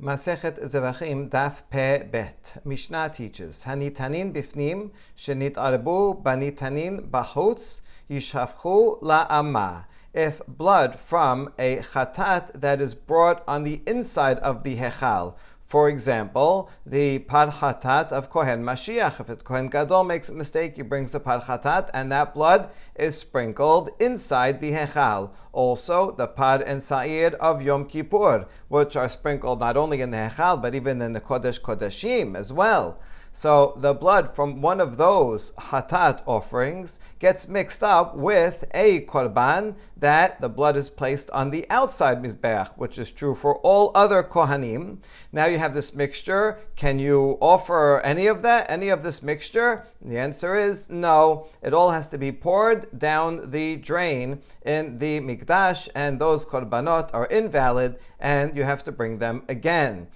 Masechet Zevaḥim Daf Pe Bet. Mishnah teaches, Hanitanin bifnim shenit'arbu banitanin bachutz yishafchu la'ama. If blood from a chatat that is brought on the inside of the hechal, for example, the par chatat of Kohen Mashiach, if it's Kohen Gadol makes a mistake, he brings the par chatat, and that blood is sprinkled inside the hechal. Also, the par and sa'ir of Yom Kippur, which are sprinkled not only in the hechal, but even in the Kodesh Kodeshim as well. So the blood from one of those hatat offerings gets mixed up with a korban that the blood is placed on the outside mizbeach, which is true for all other kohanim. Now you have this mixture. Can you offer any of that, any of this mixture? The answer is no. It all has to be poured down the drain in the mikdash, and those korbanot are invalid, and you have to bring them again.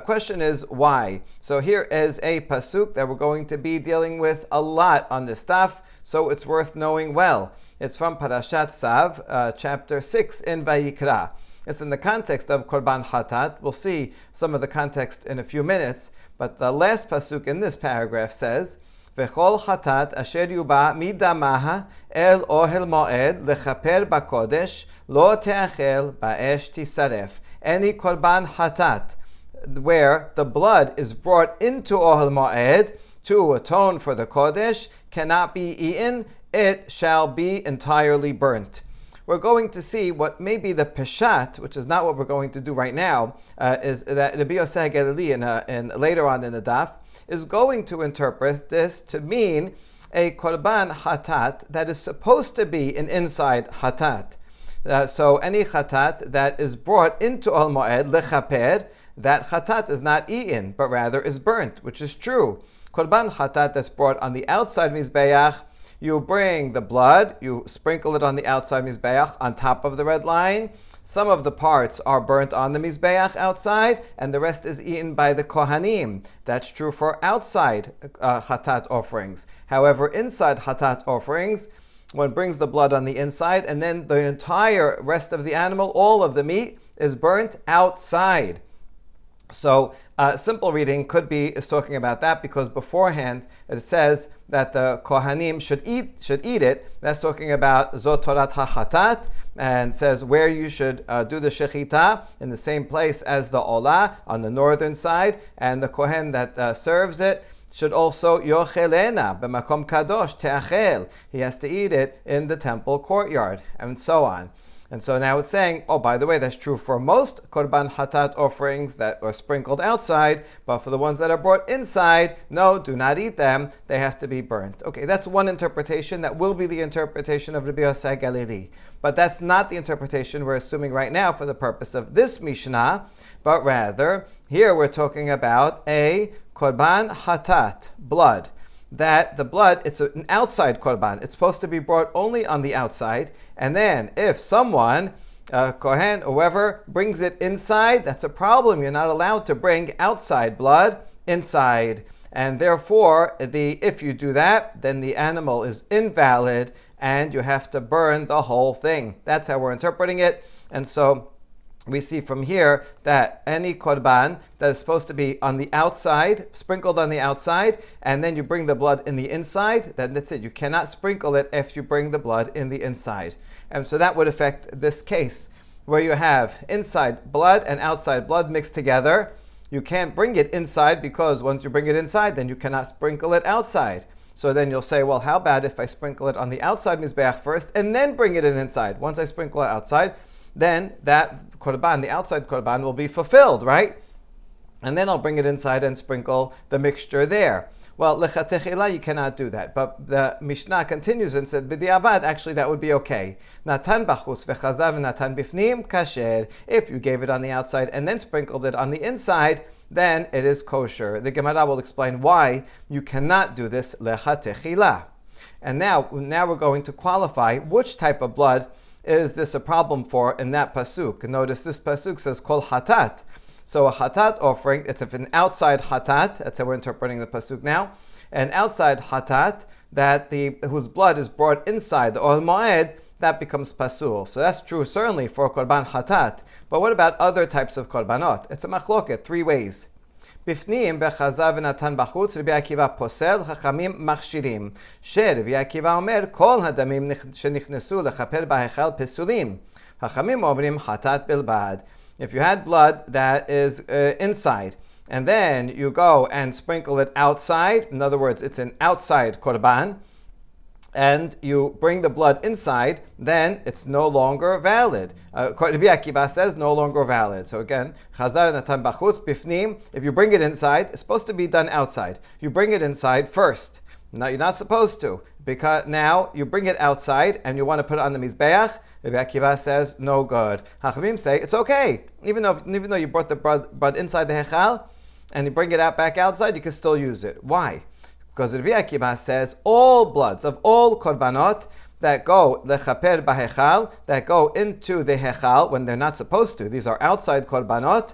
Question is why? So here is a pasuk that we're going to be dealing with a lot on this stuff, so it's worth knowing well. It's from Parashat Tzav, chapter 6 in Vayikra. It's in the context of Korban Hatat. We'll see some of the context in a few minutes, but the last pasuk in this paragraph says, V'chol hatat asher yuba midamaha el ohel moed lechaper bakodesh lo teachel ba'esh tisaref. Any korban hatat where the blood is brought into Ohel Moed to atone for the Kodesh cannot be eaten, it shall be entirely burnt. We're going to see what may be the Peshat, which is not what we're going to do right now, is that Rabbi Yosef Galili, and later on in the Daf, is going to interpret this to mean a Korban Hatat that is supposed to be an inside Hatat. So any Hatat that is brought into Ohel Moed, lechaper, that chatat is not eaten, but rather is burnt, which is true. Korban chatat that's brought on the outside mizbeach, you bring the blood, you sprinkle it on the outside mizbeach on top of the red line. Some of the parts are burnt on the mizbeach outside, and the rest is eaten by the kohanim. That's true for outside chatat offerings. However, inside chatat offerings, one brings the blood on the inside, and then the entire rest of the animal, all of the meat, is burnt outside. So simple reading is talking about that, because beforehand it says that the kohanim should eat it. That's talking about zot torat hachatat, and says where you should do the shechita in the same place as the olah on the northern side, and the kohen that serves it should also yochelena b'makom kadosh teachel. He has to eat it in the temple courtyard, and so on. And so now it's saying, oh, by the way, that's true for most korban hatat offerings that are sprinkled outside, but for the ones that are brought inside, no, do not eat them. They have to be burnt. Okay, that's one interpretation. That will be the interpretation of Rabbi Yosef Galili. But that's not the interpretation we're assuming right now for the purpose of this Mishnah, but rather, here we're talking about a korban hatat, blood. That the blood, it's an outside korban. It's supposed to be brought only on the outside. And then if someone, kohen, whoever, brings it inside, that's a problem. You're not allowed to bring outside blood inside. And therefore, if you do that, then the animal is invalid and you have to burn the whole thing. That's how we're interpreting it. And so we see from here that any korban that is supposed to be on the outside, sprinkled on the outside, and then you bring the blood in the inside, then that's it. You cannot sprinkle it if you bring the blood in the inside. And so that would affect this case, where you have inside blood and outside blood mixed together. You can't bring it inside, because once you bring it inside, then you cannot sprinkle it outside. So then you'll say, well, how about if I sprinkle it on the outside mizbeach first, and then bring it in inside? Once I sprinkle it outside, then that korban, the outside korban, will be fulfilled, right? And then I'll bring it inside and sprinkle the mixture there. Well, lechatechila, you cannot do that. But the Mishnah continues and said, b'diavad, actually that would be okay. Natan bachus v'chazav natan bifnim kasher. If you gave it on the outside and then sprinkled it on the inside, then it is kosher. The Gemara will explain why you cannot do this lechatechila. And now we're going to qualify which type of blood is this a problem for in that pasuk. Notice this pasuk says kol hatat. So a hatat offering, it's an outside hatat, that's how we're interpreting the pasuk now. An outside hatat whose blood is brought inside the Ohel Moed, that becomes pasul. So that's true certainly for korban hatat. But what about other types of korbanot? It's a machloket, 3 ways. בפנים בחזה ונתן בחוץ, רבי עקיבא פוסל, חכמים מכשירים. שרבי עקיבא אומר, כל הדמים שנכנסו לכפר בהיכל פסולים. חכמים אומרים חטאת בלבד. If you had blood that is inside, and then you go and sprinkle it outside, in other words, it's an outside korban, and you bring the blood inside, then it's no longer valid. Rabbi Akiva says no longer valid. So again, chazar natan bachutz bifnim. If you bring it inside, it's supposed to be done outside. You bring it inside first. Now you're not supposed to, because now you bring it outside and you want to put it on the mizbeach. Rabbi Akiva says no good. Hachamim say it's okay, even though you brought the blood inside the hechal and you bring it out back outside, you can still use it. Why? Because Rabbi Akiva says all bloods of all korbanot that go lechaper bahechal, that go into the hechal when they're not supposed to. These are outside korbanot,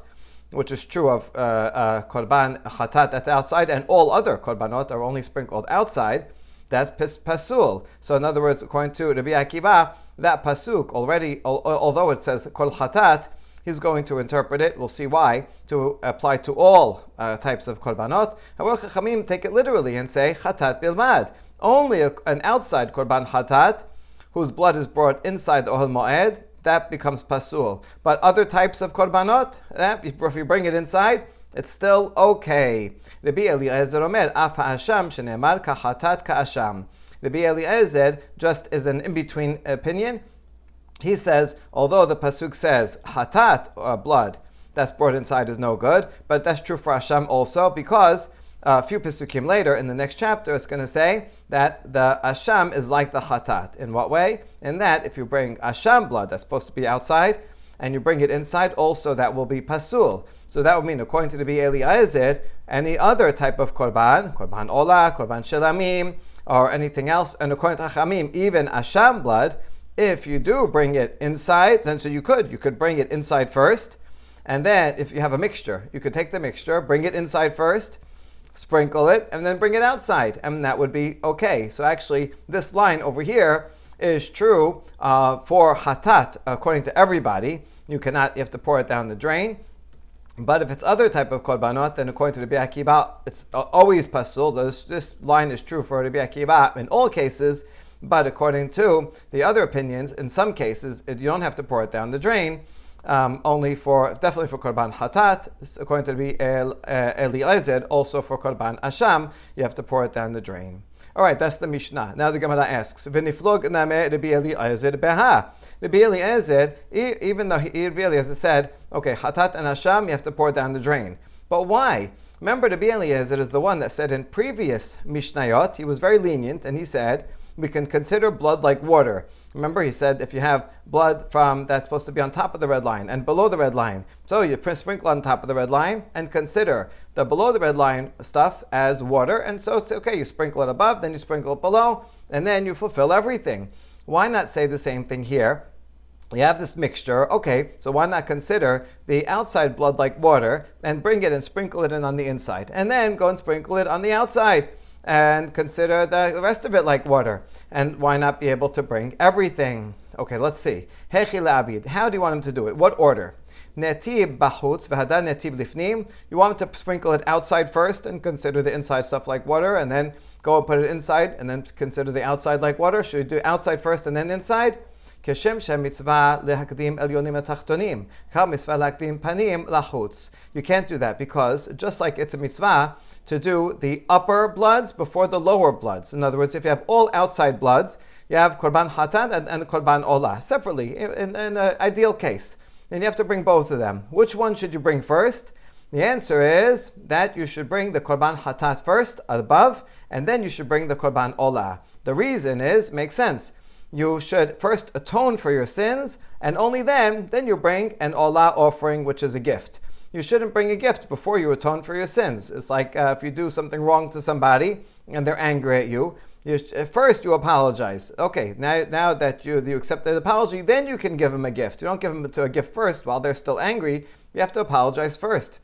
which is true of korban chatat that's outside, and all other korbanot are only sprinkled outside. That's pasul. So in other words, according to Rabbi Akiva, that pasuk already, although it says kol chatat, he's going to interpret it, we'll see why, to apply to all types of korbanot. However, Chachamim take it literally and say, chatat bilmad. Only an outside korban chatat, whose blood is brought inside the ohel moed, that becomes pasul. But other types of korbanot, if you bring it inside, it's still okay. Rabbi Eliezer omer, af ha'asham shenemar kachatat ka'asham. Rabbi Eliezer just is an in-between opinion. He says, although the pasuk says hatat, blood that's brought inside is no good, but that's true for Asham also, because a few pasukim later in the next chapter it's going to say that the Asham is like the hatat. In what way? In that if you bring Asham blood that's supposed to be outside and you bring it inside, also that will be pasul. So that would mean, according to the Rabbi Eliezer, any other type of korban olah, korban shelamim, or anything else, and according to Chachamim, even Asham blood, if you do bring it inside, then so you could bring it inside first, and then if you have a mixture, you could take the mixture, bring it inside first, sprinkle it, and then bring it outside, and that would be okay. So actually, this line over here is true for hatat, according to everybody. You have to pour it down the drain. But if it's other type of korbanot, then according to Rabbi Akiva, it's always pasul. This line is true for Rabbi Akiva in all cases. But according to the other opinions, in some cases, you don't have to pour it down the drain, definitely for korban hatat. According to Rabbi Eliezer, also for korban asham, you have to pour it down the drain. All right, that's the Mishnah. Now the Gemara asks, "V'niflog name Rabbi Eliezer beha." Rabbi Eliezer, even though Rabbi Eliezer said, okay, hatat and asham, you have to pour it down the drain. But why? Remember, Rabbi Eliezer is the one that said in previous Mishnayot, he was very lenient, and he said, we can consider blood like water. Remember, he said if you have blood that's supposed to be on top of the red line and below the red line, so you sprinkle on top of the red line and consider the below the red line stuff as water, and so it's okay, you sprinkle it above, then you sprinkle it below, and then you fulfill everything. Why not say the same thing here? You have this mixture, okay, so why not consider the outside blood like water and bring it and sprinkle it in on the inside, and then go and sprinkle it on the outside and consider the rest of it like water. And why not be able to bring everything? Okay, let's see. Hechi la'abid. How do you want him to do it? What order? Netib bachutz v'hada netib lifnim. You want him to sprinkle it outside first and consider the inside stuff like water, and then go and put it inside and then consider the outside like water? Should you do outside first and then inside? כשם שהמצווה להקדים עליונים לתחתונים, כך מצווה להקדים פנים לחוץ. You can't do that because just like it's a mitzvah to do the upper bloods before the lower bloods. In other words, if you have all outside bloods, you have korban hatat and korban olah separately in an ideal case. Then you have to bring both of them. Which one should you bring first? The answer is that you should bring the korban hatat first above, and then you should bring the korban olah. The reason makes sense. You should first atone for your sins, and only then you bring an olah offering, which is a gift. You shouldn't bring a gift before you atone for your sins. It's like if you do something wrong to somebody and they're angry at you, first you apologize. Okay, now that you accepted the apology, then you can give them a gift. You don't give them a gift first while they're still angry. You have to apologize first.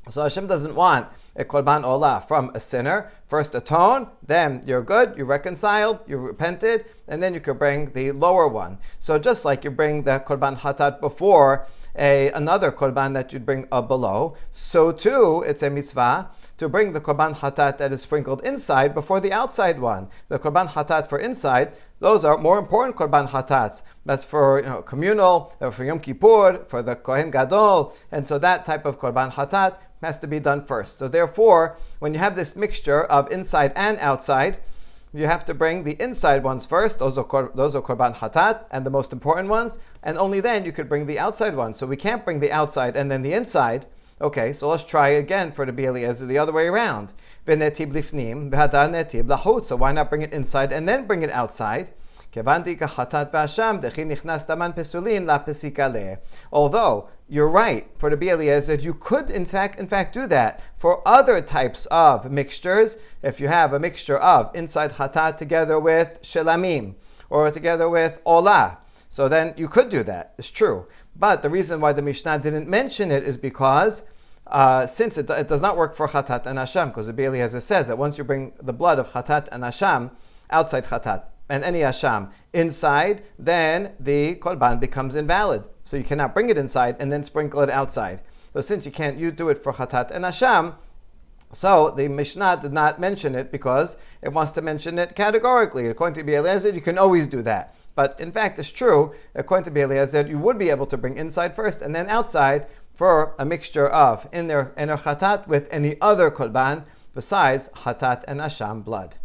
So Hashem doesn't want a korban olah from a sinner, first atone, then you're good, you reconciled, you repented, and then you could bring the lower one. So just like you bring the korban hatat before another korban that you'd bring below, so too it's a mitzvah to bring the korban hatat that is sprinkled inside before the outside one. The korban hatat for inside, those are more important korban hatats. That's for communal, for Yom Kippur, for the Kohen Gadol, and so that type of korban hatat has to be done first. So therefore, when you have this mixture of inside and outside, you have to bring the inside ones first. Those are korban hatat, and the most important ones, and only then you could bring the outside ones. So we can't bring the outside and then the inside. Okay, so let's try again for the Eliezer the other way around. V'netib lifnim, v'hadar netib lahut. So why not bring it inside and then bring it outside? Although you're right, for the Eliezer, you could in fact do that for other types of mixtures. If you have a mixture of inside hatat together with shelamim or together with olah, so then you could do that. It's true. But the reason why the Mishnah didn't mention it is because since it does not work for chatat and asham, because the Eliezer says that once you bring the blood of chatat and asham outside chatat and any asham inside, then the korban becomes invalid. So you cannot bring it inside and then sprinkle it outside. So since you can't do it for chatat and asham, so the Mishnah did not mention it because it wants to mention it categorically. According to Eliezer, you can always do that. But in fact, it's true, according to Eliezer, you would be able to bring inside first and then outside for a mixture of inner chatat with any other korban besides chatat and asham blood.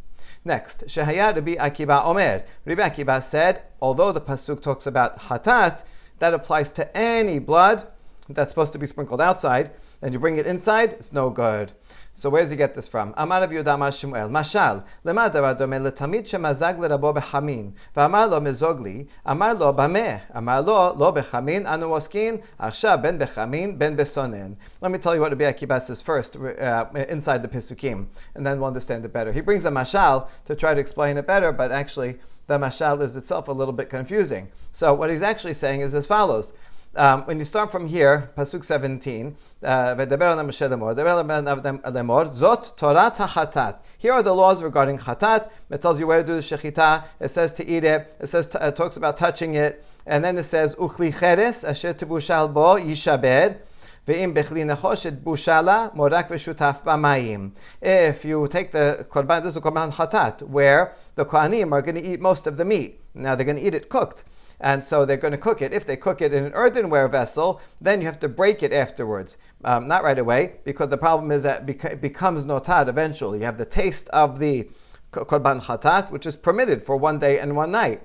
Next, Shehaya Rabbi Akiva Omer. Rabbi Akiva said, although the pasuk talks about hatat, that applies to any blood that's supposed to be sprinkled outside, and you bring it inside, it's no good. So where does he get this from? Amar Rav Yehuda Amar Shmuel, Mashal, lema davar domeh letamid shemazag lerabo bechamin, v'amar lo mezogli, amar lo bameh, amar lo bechamin, anu oskin, achshav ben bechamin, ben besonen. Let me tell you what Rabbi Akiva says first, inside the Pesukim, and then we'll understand it better. He brings a mashal to try to explain it better, but actually the mashal is itself a little bit confusing. So what he's actually saying is as follows. When you start from here, Pasuk 17, Zot Torat HaChatat. Here are the laws regarding Chatat. It tells you where to do the Shechita. It says to eat it. It says it talks about touching it. And then it says, Uchli Cheres Asher Tibushal Bo Yishaber. If you take the korban, this is a korban hatat, where the kohanim are going to eat most of the meat. Now they're going to eat it cooked. And so they're going to cook it. If they cook it in an earthenware vessel, then you have to break it afterwards. Not right away, because the problem is that it becomes notad eventually. You have the taste of the korban hatat, which is permitted for one day and one night.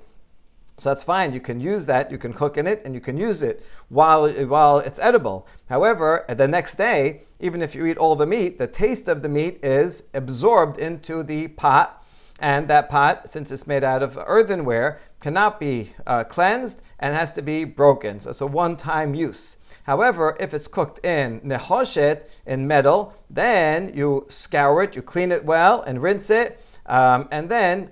So that's fine. You can use that. You can cook in it, and you can use it while it's edible. However, the next day, even if you eat all the meat, the taste of the meat is absorbed into the pot, and that pot, since it's made out of earthenware, cannot be cleansed and has to be broken. So it's a one-time use. However, if it's cooked in nehoshet, in metal, then you scour it, you clean it well, and rinse it, and then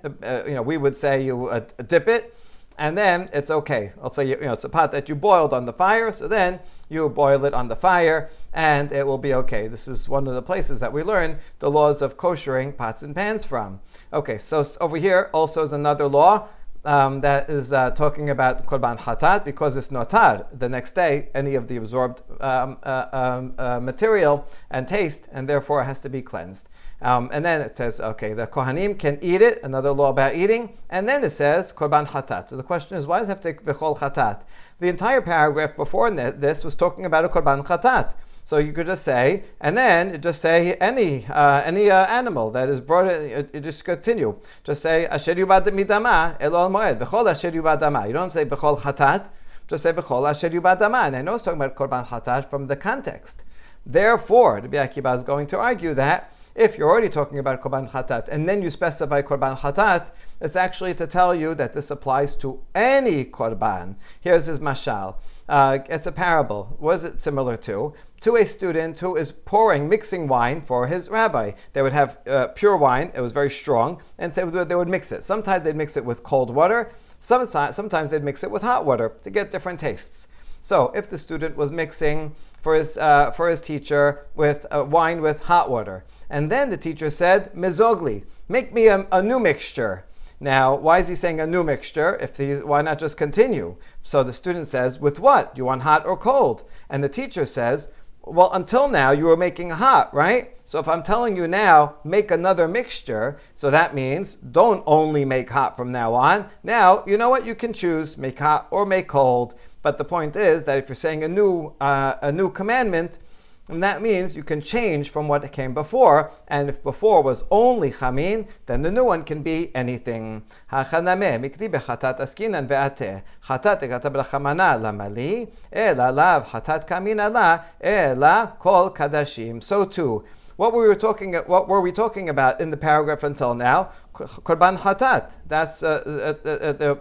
we would say you dip it. And then it's okay. I'll say it's a pot that you boiled on the fire, so then you boil it on the fire, and it will be okay. This is one of the places that we learn the laws of koshering pots and pans from. Okay, so over here also is another law that is talking about korban hatat, because it's notar the next day, any of the absorbed material and taste, and therefore it has to be cleansed. And then it says, okay, the kohanim can eat it, another law about eating, and then it says korban hatat. So the question is, why does it have to take v'chol hatat? The entire paragraph before this was talking about a korban hatat. So you could just say, and then just say any animal that is brought in, you just continue. Just say, asher yubad midama elol moed, v'chol asher yubad dama. You don't say v'chol hatat, just say v'chol asher yubad dama. And I know it's talking about korban hatat from the context. Therefore, Rabbi Akiva is going to argue that if you're already talking about korban hatat and then you specify korban hatat, it's actually to tell you that this applies to any korban. Here's his mashal. It's a parable. What is it similar to? To a student who is mixing wine for his rabbi. They would have pure wine, it was very strong, and so they would mix it. Sometimes they'd mix it with cold water, sometimes they'd mix it with hot water to get different tastes. So if the student was mixing for his teacher with wine with hot water. And then the teacher said, mizogli, make me a new mixture. Now, why is he saying a new mixture? Why not just continue? So the student says, with what? Do you want hot or cold? And the teacher says, well, until now you were making hot, right? So if I'm telling you now, make another mixture, so that means don't only make hot from now on. Now, you know what? You can choose, make hot or make cold. But the point is that if you're saying a new commandment, and that means you can change from what came before. And if before was only chamin, then the new one can be anything. So too, what were we talking about in the paragraph until now? Korban hatat.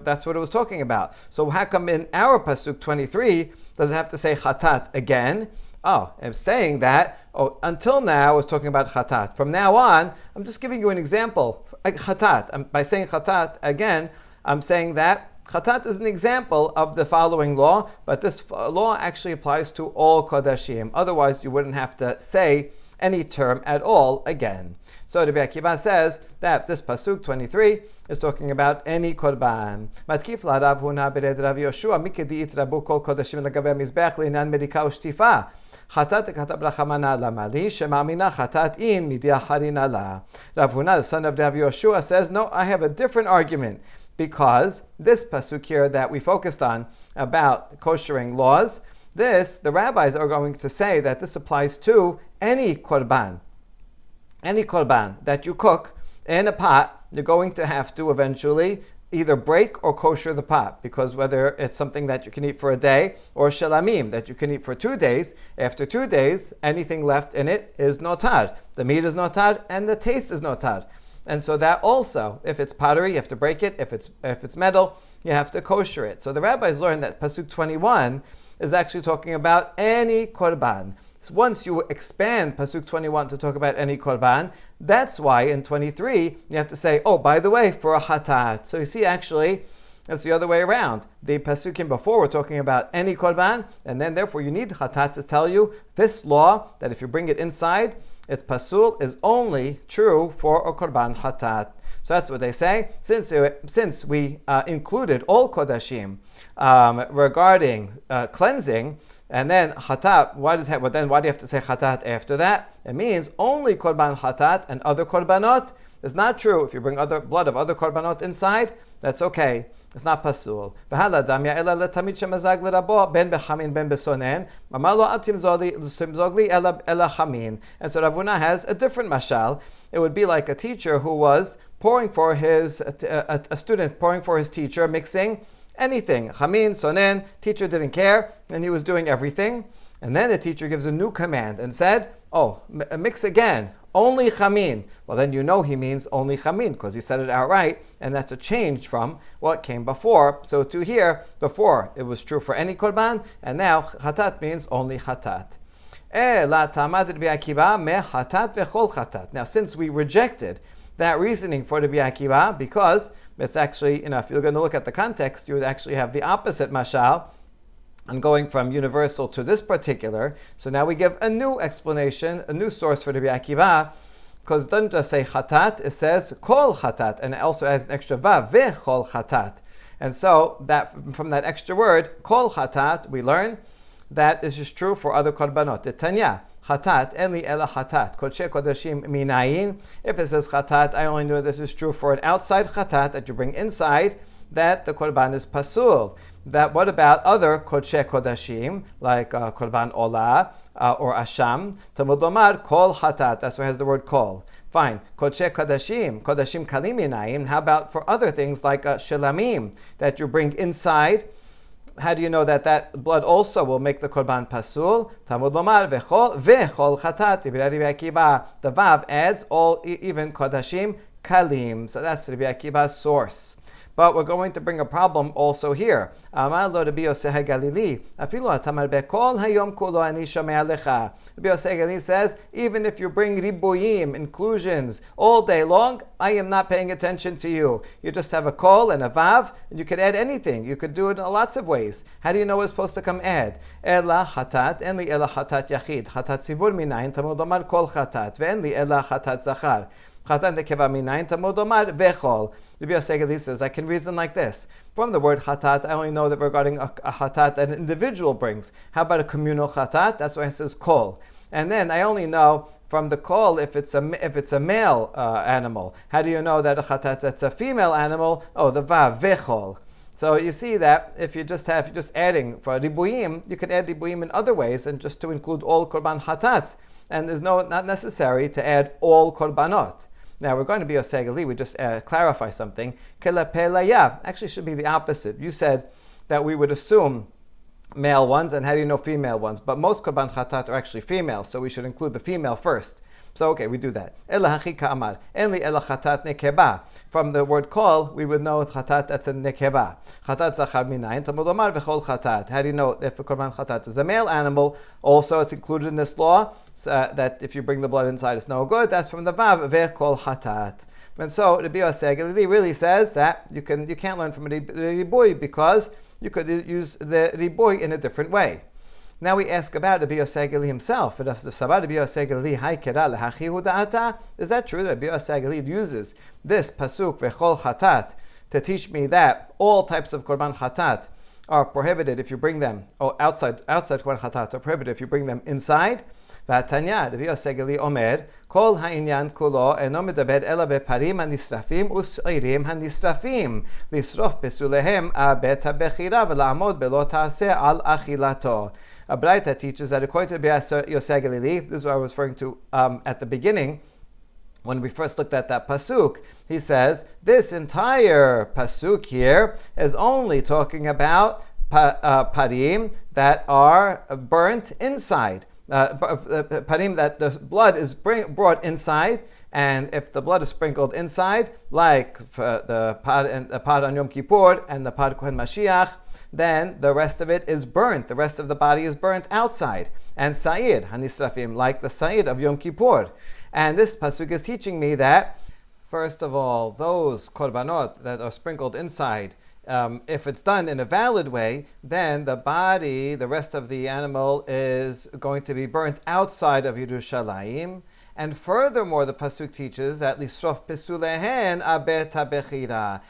That's what it was talking about. So how come in our pasuk 23 does it have to say hatat again? Oh, I'm saying that, until now I was talking about chatat. From now on, I'm just giving you an example. Chatat. By saying chatat again, I'm saying that chatat is an example of the following law, but this law actually applies to all kodashim. Otherwise, you wouldn't have to say any term at all again. So Rabbi Akiva says that this pasuk 23 is talking about any korban. Matkif la'Rav Huna bered Rav Yoshua mikedi itrabu kol kodashim lagabe mizbech leinan medika ushtifa. Chatat katab rachamana lamali shemamina chatat in midia harina la. Rav Huna, the son of Rav Yoshua, says, no, I have a different argument, because this pasuk here that we focused on about koshering laws, the rabbis are going to say that this applies to any korban. Any korban that you cook in a pot, you're going to have to eventually either break or kosher the pot, because whether it's something that you can eat for a day or shalamim that you can eat for 2 days, after 2 days, anything left in it is notar. The meat is notar and the taste is notar. And so that also, if it's pottery, you have to break it. If it's metal, you have to kosher it. So the rabbis learned that pasuk 21 is actually talking about any korban. So once you expand pasuk 21 to talk about any korban, that's why in 23 you have to say, oh, by the way, for a hatat. So you see, actually, it's the other way around. The pasukim before were talking about any korban, and then therefore you need hatat to tell you this law, that if you bring it inside, its pasul is only true for a korban hatat. So that's what they say. Since we included all kodashim regarding cleansing, and then hatat, why do you have to say hatat after that? It means only korban hatat and other korbanot. It's not true. If you bring other blood of other korbanot inside, that's okay. It's not pasul. And so Rav Huna has a different mashal. It would be like a teacher who was pouring for a student pouring for his teacher, mixing anything. Chamin, sonen, teacher didn't care, and he was doing everything. And then the teacher gives a new command and said, oh, mix again, only chamin. Well, then you know he means only chamin, because he said it outright, and that's a change from what came before. So to here, before it was true for any korban, and now chatat means only chatat. Now, since we rejected that reasoning for the Rabbi Akiva, because it's actually, if you're going to look at the context, you would actually have the opposite mashal, and going from universal to this particular. So now we give a new explanation, a new source for the Rabbi Akiva, because it doesn't just say chatat, it says kol chatat, and it also has an extra vav, vechol chatat. And so that from that extra word, kol chatat, we learn that this is true for other korbanot. Tanya, chatat, enli ela chatat, kodshe kodashim minayin. If it says chatat, I only knew this is true for an outside chatat that you bring inside, that the korban is pasul. That what about other kodshe kodashim, like korban olah or asham? Talmud lomar kol chatat. That's why it has the word kol. Fine. Kodshe kodashim kalim yinayim. How about for other things like shelamim that you bring inside? How do you know that blood also will make the korban pasul? Talmud lomar vechol chatat. The vav adds all, even kodashim kalim. So that's Rabbi Akiva's source. But we're going to bring a problem also here. Amar lo Rabbi Yosef HaGalili, afilu atamar bekol hayom kulo ani shomei alecha. Rabbi Yosef HaGalili says, even if you bring ribuyim, inclusions, all day long, I am not paying attention to you. You just have a kol and a vav, and you could add anything. You could do it in lots of ways. How do you know what's supposed to come add? Ela chatat, en li ela chatat yachid. Chatat tzibur minayin, Talmud omar kol chatat, ve'en li ela chatat zachar. Chatat nekeva minayin, Talmud omar vechol. Rabbi Yosef HaGalili says, I can reason like this. From the word chatat, I only know that regarding a chatat that an individual brings. How about a communal chatat? That's why it says kol. And then I only know from the kol if it's a male animal. How do you know that a chatat that's a female animal? Oh, the vav, vechol. So you see that if you're just adding for ribuyim, you can add ribuyim in other ways and just to include all korban chatats. And there's not necessary to add all korbanot. Now we're going to be Yosef HaGalili, we just clarify something. Actually should be the opposite. You said that we would assume male ones, and how do you know female ones? But most korban chatat are actually female, so we should include the female first. So okay, we do that. From the word kol, we would know chatat that's a nekeba. Chatat zachar minayin, Talmud omar v'chol chatat. How do you know if a korban chatat is a male animal? Also, it's included in this law that if you bring the blood inside, it's no good. That's from the vav v'chol chatat. And so Rabbi Yosef HaGalili really says that you can't learn from a riboy because you could use the riboy in a different way. Now we ask about Rabbi Yosef HaGalili himself. Is that true that Rabbi Yosef HaGalili uses this pasuk v'chol chatat to teach me that all types of korban chatat are prohibited if you bring them, or outside korban chatat are prohibited if you bring them inside? V'atanya, Rabbi Yosef HaGalili omer, kol ha'inyan kulo eno medaber ela beparim hanisrafim us'irim hanisrafim lisrof pesulehem abet ha'bechira v'la'amod belo ta'aseh al achilato. A Braita teaches that according to Rabbi Yosef HaGalili, this is what I was referring to at the beginning, when we first looked at that pasuk, he says, this entire pasuk here is only talking about parim that are burnt inside. Parim that the blood is brought inside, and if the blood is sprinkled inside, like the pad on Yom Kippur and the pad Kohen Mashiach, then the rest of it is burnt. The rest of the body is burnt outside. And Sa'id, Hanisrafim, like the Sa'id of Yom Kippur. And this pasuk is teaching me that, first of all, those korbanot that are sprinkled inside, if it's done in a valid way, then the body, the rest of the animal, is going to be burnt outside of Yerushalayim. And furthermore, the pasuk teaches that lisrof pesulehen abet habechira.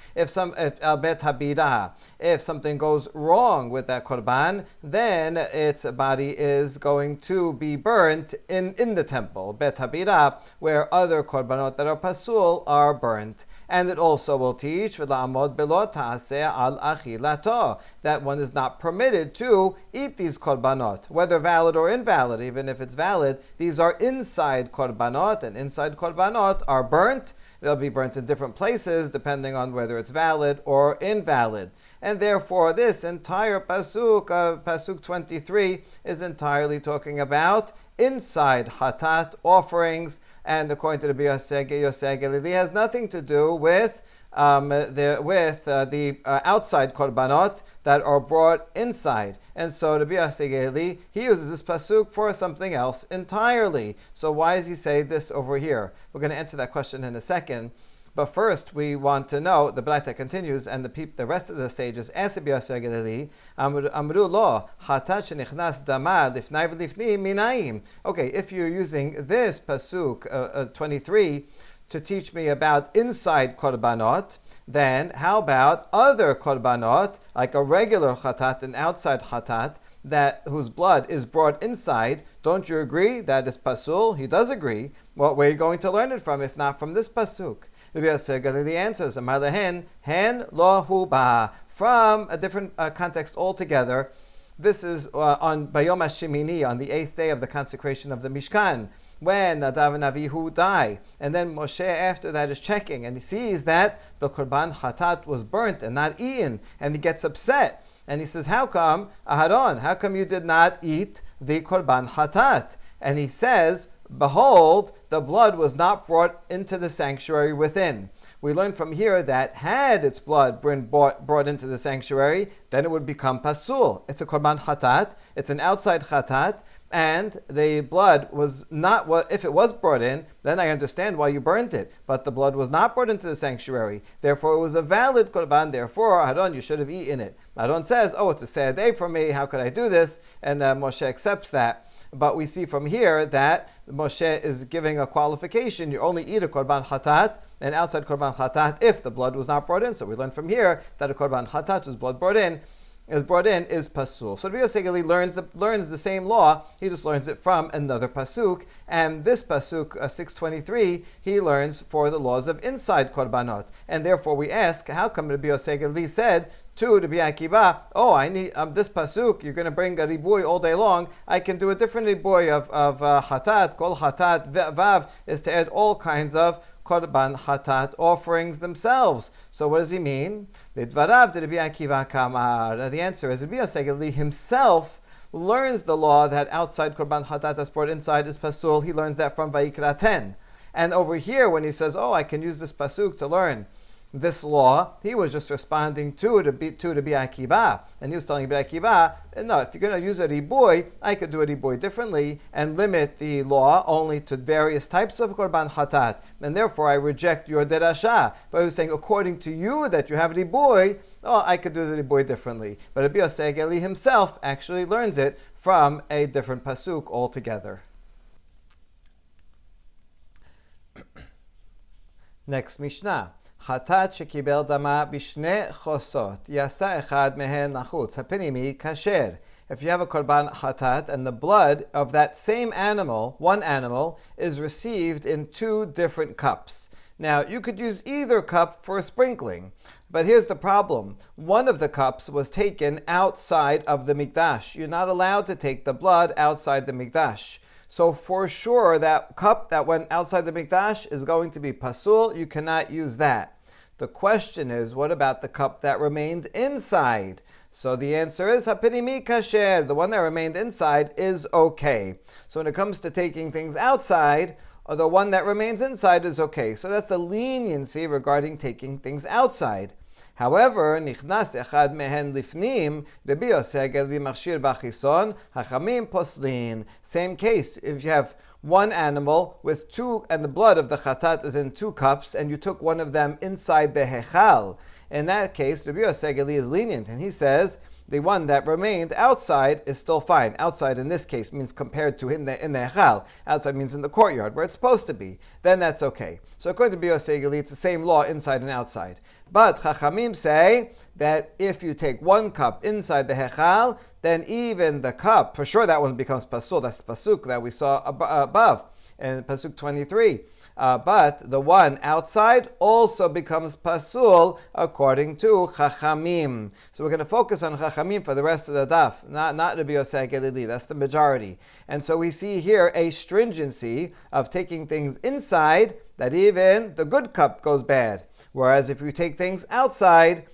If something goes wrong with that korban, then its body is going to be burnt in the temple, bet habira, where other korbanot that are pasul are burnt. And it also will teach v'la'amod belo ta'aseh al achilato, that one is not permitted to eat these korbanot, whether valid or invalid. Even if it's valid, these are inside korbanot, and inside korbanot are burnt. They'll be burnt in different places depending on whether it's valid or invalid. And therefore, this entire pasuk, pasuk 23, is entirely talking about inside chatat offerings. And according to the Yosef HaGalili, has nothing to do with the outside korbanot that are brought inside. And so Rabbi Yosef HaGalili, he uses this pasuk for something else entirely. So why does he say this over here? We're going to answer that question in a second. But first, we want to know, the Braita continues, and the rest of the sages ask Rabbi Yosef HaGalili, Amru lo, chatat shenichnas dama lifnai v'lifni minayim. Okay, if you're using this pasuk 23 to teach me about inside korbanot, then how about other korbanot, like a regular chatat and outside chatat, whose blood is brought inside? Don't you agree that is pasul? He does agree. Well, where are you going to learn it from, if not from this pasuk? Rabbi Yosef HaGalili answers, Amar lehen, hen lo hu ba. From a different context altogether. This is on Bayom HaShemini, on the 8th day of the consecration of the Mishkan, when Nadav and Avihu die. And then Moshe after that is checking, and he sees that the Korban Chatat was burnt and not eaten, and he gets upset. And he says, how come, Aharon, how come you did not eat the Korban Chatat? And he says, behold, the blood was not brought into the sanctuary within. We learn from here that had its blood been brought into the sanctuary, then it would become pasul. It's a korban chatat. It's an outside chatat. And the blood was not, if it was brought in, then I understand why you burnt it. But the blood was not brought into the sanctuary. Therefore, it was a valid korban. Therefore, Aaron, you should have eaten it. Aaron says, oh, it's a sad day for me. How could I do this? And Moshe accepts that. But we see from here that Moshe is giving a qualification. You only eat a korban chatat, an outside korban chatat, if the blood was not brought in. So we learn from here that a korban chatat whose blood is pasul. So Rabbi Yossi learns the same law. He just learns it from another pasuk. And this pasuk 623, he learns for the laws of inside korbanot. And therefore we ask, how come Rabbi Yossi said to Rabbi Akiva, oh, I need this pasuk. You're going to bring a ribui all day long. I can do a different ribui of hatat. Kol hatat vav is to add all kinds of korban chatat offerings themselves. So what does he mean? The dvarav de Rabbi Akiva kamar. The answer is Rabbi Yossi himself learns the law that outside korban chatat that's brought inside is pasul. He learns that from Vayikra 10. And over here, when he says, oh, I can use this pasuk to learn this law, he was just responding to Rabbi Akiva. And he was telling Rabbi Akiva, no, if you're going to use a ribui, I could do a ribui differently and limit the law only to various types of korban chatat. And therefore I reject your derasha. But he was saying, according to you that you have ribui, oh, I could do the ribui differently. But Rabbi Yossi himself actually learns it from a different pasuk altogether. Next Mishnah. Hatat shekibel dama bishne chosot yasa echad mehen nachutz hapinimi kasher. If you have a korban hatat and the blood of that same animal, one animal, is received in two different cups. Now, you could use either cup for sprinkling, but here's the problem. One of the cups was taken outside of the mikdash. You're not allowed to take the blood outside the mikdash. So for sure, that cup that went outside the mikdash is going to be pasul. You cannot use that. The question is, what about the cup that remained inside? So the answer is hapinimi kasher. The one that remained inside is okay. So when it comes to taking things outside, the one that remains inside is okay. So that's the leniency regarding taking things outside. However, nichnas echad mehen lifnim, Rabbi Yossi machshir bachison, hachamim poslin. Same case. If you have one animal with two, and the blood of the chatat is in two cups, and you took one of them inside the hechal. In that case, Rabbi Yossi is lenient, and he says the one that remained outside is still fine. Outside in this case means compared to in the hechal. Outside means in the courtyard, where it's supposed to be. Then that's okay. So according to Rabbi Yossi, it's the same law inside and outside. But Chachamim say that if you take one cup inside the hechal, then even the cup, for sure that one becomes pasul. That's the pasuk that we saw above in pasuk 23. But the one outside also becomes pasul according to Chachamim. So we're going to focus on Chachamim for the rest of the daf, not Rabbi Yossi Galili. That's the majority. And so we see here a stringency of taking things inside that even the good cup goes bad. Whereas if you take things outside,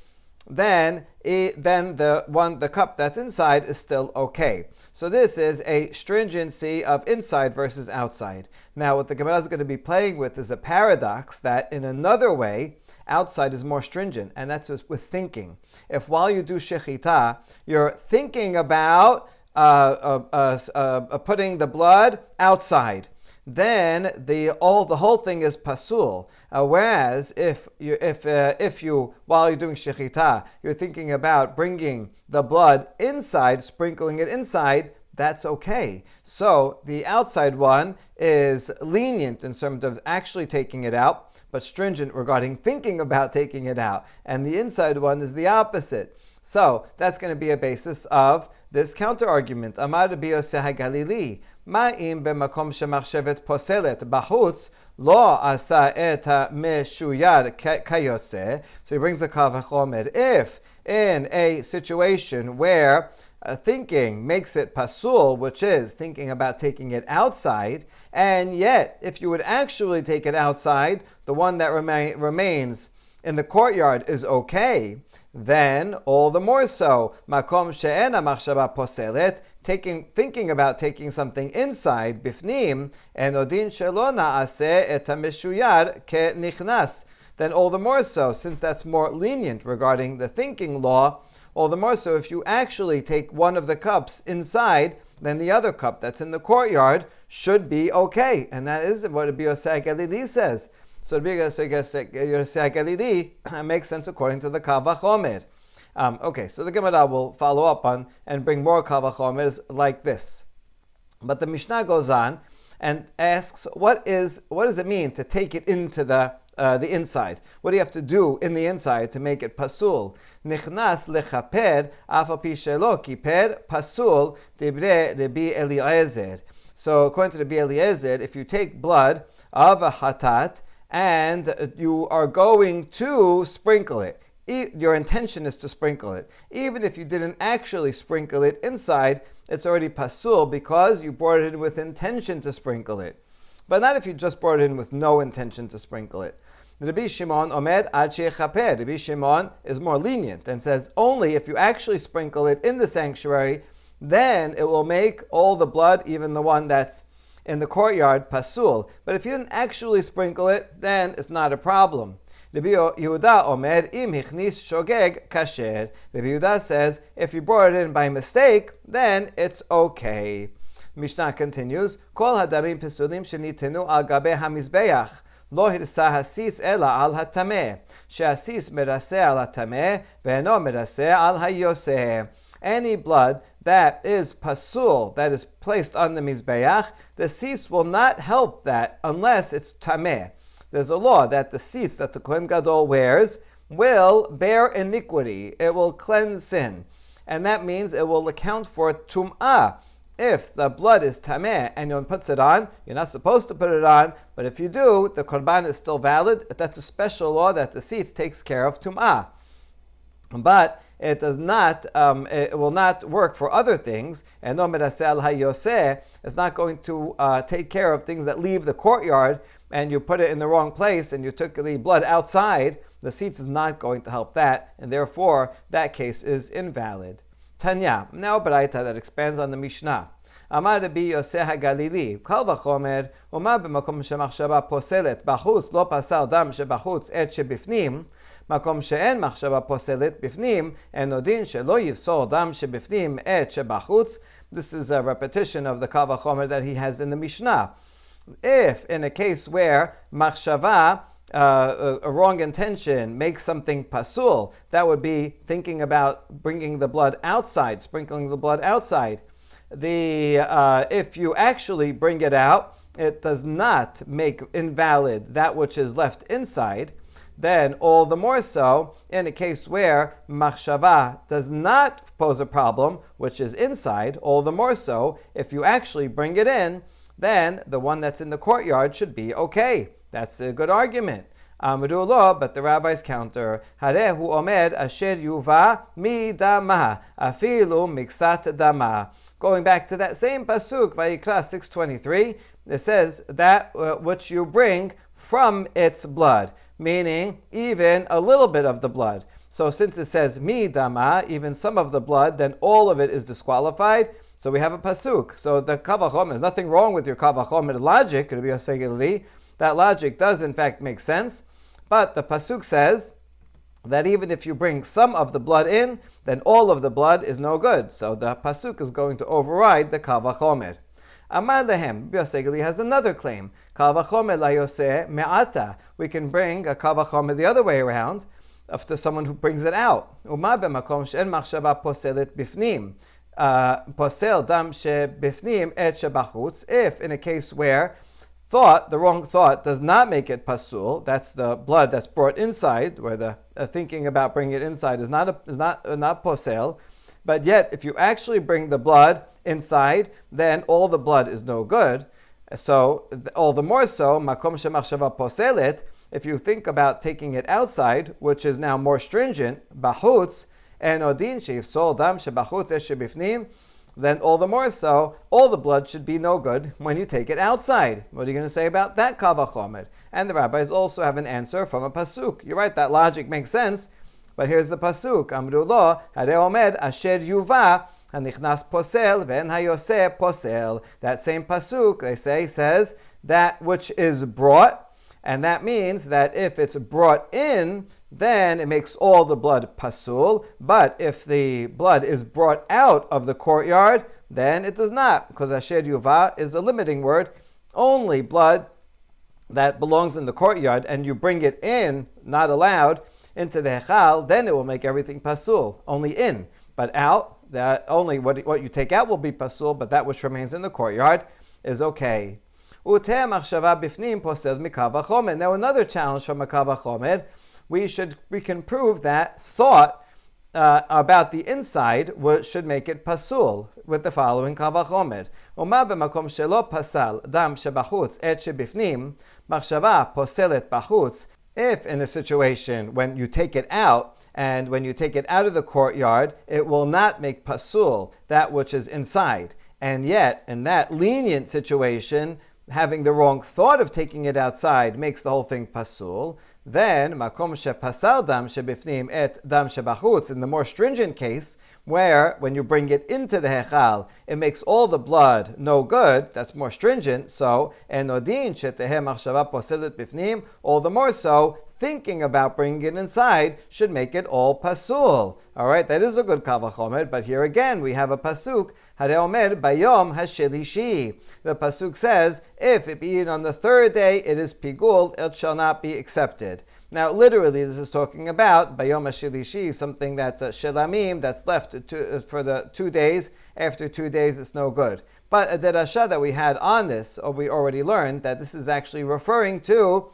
then the cup that's inside is still okay. So this is a stringency of inside versus outside. Now what the Gemara is going to be playing with is a paradox that in another way, outside is more stringent, and that's with thinking. If while you do shechita, you're thinking about putting the blood outside, then the whole thing is pasul. Whereas if you while you're doing shechita, you're thinking about bringing the blood inside, sprinkling it inside, that's okay. So the outside one is lenient in terms of actually taking it out, but stringent regarding thinking about taking it out. And the inside one is the opposite. So that's going to be a basis of this counter argument. Amar Rabbi Yossi HaGalili, Ma'im b'makom shemachshevet poselet b'chutz lo asa et meshuyar kayotze. So he brings a kal v'chomer. If in a situation where thinking makes it pasul, which is thinking about taking it outside, and yet if you would actually take it outside, the one that remains in the courtyard is okay, then all the more so, makom she'ena machshava poselet, thinking about taking something inside, bifnim, and odin shelo na'aseh et hameshuyar ke nichnas. then all the more so, since that's more lenient regarding the thinking law, all the more so if you actually take one of the cups inside, then the other cup that's in the courtyard should be okay. And that is what Rabbi Yosei HaGalili says. So Rabbi Yosei HaGalili makes sense according to the Kal Vachomer. Okay, so the Gemara will follow up on and bring more Kal Vachomers like this. But the Mishnah goes on and asks, what does it mean to take it into the inside? What do you have to do in the inside to make it pasul? Nichnas lechaper afapi shelo kiper pasul dibre Rabbi Eliezer. So according to Rabbi Eliezer, if you take blood of a hatat and you are going to sprinkle it, your intention is to sprinkle it. Even if you didn't actually sprinkle it inside, it's already pasul because you brought it in with intention to sprinkle it. But not if you just brought it in with no intention to sprinkle it. Rabbi Shimon omed ad shechaper. Rabbi Shimon is more lenient and says only if you actually sprinkle it in the sanctuary, then it will make all the blood, even the one that's in the courtyard, pasul. But if you didn't actually sprinkle it, then it's not a problem. Rabbi Yehuda omer im hichnis shogeg kasher. Rabbi Yehuda says if you brought it in by mistake, then it's okay. Mishnah continues, Kol hadamim pesulim shenitenu al gabe hamizbeach lo hirsa hasis ela al hatameh shehasis meraseh al hatameh ve'eno meraseh al hayoseh. Any blood that is pasul, that is placed on the mizbeach, the sis will not help that unless it's tameh. There's a law that the sis that the Kohen Gadol wears will bear iniquity. It will cleanse sin. And that means it will account for tum'ah. If the blood is tameh and one puts it on, you're not supposed to put it on, but if you do, the korban is still valid. That's a special law that the sis takes care of tum'ah. But it does not. It will not work for other things. And no meraseh al hayoseh is not going to take care of things that leave the courtyard, and you put it in the wrong place, and you took the blood outside. The tzitz is not going to help that, and therefore that case is invalid. Tanya, now baraita that expands on the Mishnah. Amar Rabbi Yosei HaGalili, Kal Vachomer, Uma b'makom shemachshava poselet b'chutz lo pasal dam sheb'chutz et shebifnim. Makom she'en machshava poselet bifnim, en odin shelo yivsol dam shebifnim et sheb'chutz. This is a repetition of the Kal Vachomer that he has in the Mishnah. If in a case where machshava, a wrong intention, makes something pasul, that would be thinking about bringing the blood outside, sprinkling the blood outside. If you actually bring it out, it does not make invalid that which is left inside. Then all the more so in a case where machshava does not pose a problem, which is inside, all the more so if you actually bring it in, then the one that's in the courtyard should be okay. That's a good argument. Amrullah, but the rabbis counter, Harehu omer asher yuva mi dama afilu miksat dama. Going back to that same pasuk, Vayikra 6:23, it says that which you bring from its blood, meaning even a little bit of the blood. So since it says mi dama, even some of the blood, then all of it is disqualified. So we have a pasuk. So the Kal Vachomer, there's nothing wrong with your Kal Vachomer logic. Rabbi Yosei HaGalili, that logic does in fact make sense. But the pasuk says that even if you bring some of the blood in, then all of the blood is no good. So the pasuk is going to override the Kal Vachomer. Amar lehem, Rabbi Yosei HaGalili has another claim. Kal Vachomer la yoseh me'ata. We can bring a Kal Vachomer the other way around, to someone who brings it out. Uma b'makom she'en machshava poselet bifnim. Posel dam shebifnim et shebachutz. If in a case where the wrong thought does not make it pasul, that's the blood that's brought inside, where the thinking about bringing it inside is not posel, but yet if you actually bring the blood inside, then all the blood is no good. So all the more so, makom shemachshava poselet, if you think about taking it outside, which is now more stringent, bachutz, and odin sheifsol dam shebachutz et shebifnim, then all the more so, all the blood should be no good when you take it outside. What are you going to say about that Kal Vachomer? And the rabbis also have an answer from a pasuk. You're right, that logic makes sense, but here's the pasuk. Amrullah, Hare omer asher yuva hanichnas posel ve'en hayoseh posel. That same pasuk, they say, says that which is brought And that means that if it's brought in, then it makes all the blood pasul. But if the blood is brought out of the courtyard, then it does not, because asher yuva is a limiting word. Only blood that belongs in the courtyard, and you bring it in, not allowed, into the hechal, then it will make everything pasul. Only in, but out, that only what you take out will be pasul, but that which remains in the courtyard is okay. Now another challenge from a kal vachomer, we can prove that thought about the inside should make it pasul with the following kal vachomer. Uma b'makom shelo pasal dam shebachutz et shebifnim machshava poselet bachutz. If in a situation when you take it out, and when you take it out of the courtyard, it will not make pasul that which is inside. And yet, in that lenient situation, having the wrong thought of taking it outside makes the whole thing pasul. Then, makom shepasal dam shebifnim et dam shebachutz, in the more stringent case, where when you bring it into the hechal, it makes all the blood no good, that's more stringent, so, enodin shetehe machshava poselet bifnim, all the more so, thinking about bringing it inside should make it all pasul. All right, that is a good kal vachomer, but here again we have a pasuk, Hare omer bayom hashelishi. The pasuk says, if it be eaten on the third day, it is pigul, it shall not be accepted. Now, literally, this is talking about bayom hashelishi, something that's shelamim, that's left for the 2 days. After 2 days, it's no good. But a derasha that we had on this, or we already learned that this is actually referring to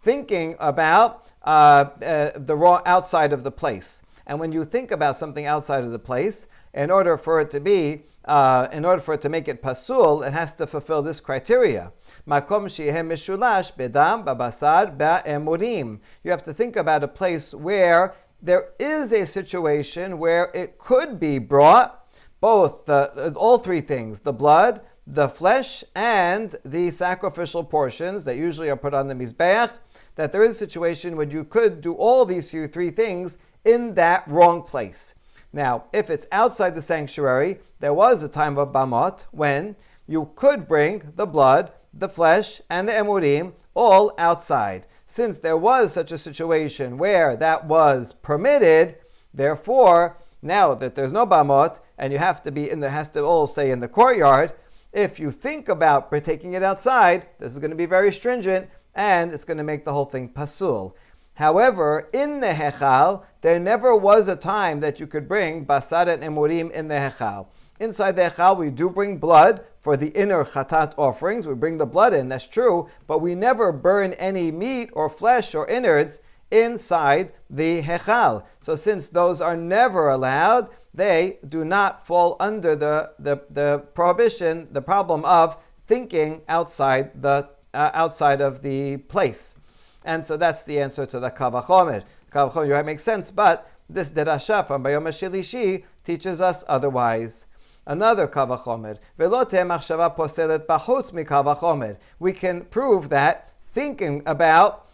thinking about the raw outside of the place. And when you think about something outside of the place, in order for it to make it pasul, it has to fulfill this criteria. Makom shehem mishulash bedam babasar ba'emurim. You have to think about a place where there is a situation where it could be brought, both all three things, the blood, the flesh, and the sacrificial portions that usually are put on the mizbeach, that there is a situation where you could do all these three things in that wrong place. Now, if it's outside the sanctuary, there was a time of bamot when you could bring the blood, the flesh, and the emurim all outside. Since there was such a situation where that was permitted, therefore, now that there's no bamot, and you have to be has to all stay in the courtyard, if you think about taking it outside, this is going to be very stringent, and it's going to make the whole thing pasul. However, in the hechal, there never was a time that you could bring basar and emurim in the hechal. Inside the hechal, we do bring blood for the inner chatat offerings. We bring the blood in, that's true, but we never burn any meat or flesh or innards inside the hechal. So since those are never allowed, they do not fall under the prohibition, the problem of thinking outside of the place. And so that's the answer to the kal vachomer. Kal vachomer makes sense, but this derasha from Bayom HaShelishi teaches us otherwise. Another kal vachomer. Velo teh machshava poselet bachutz mikal vachomer. We can prove that thinking about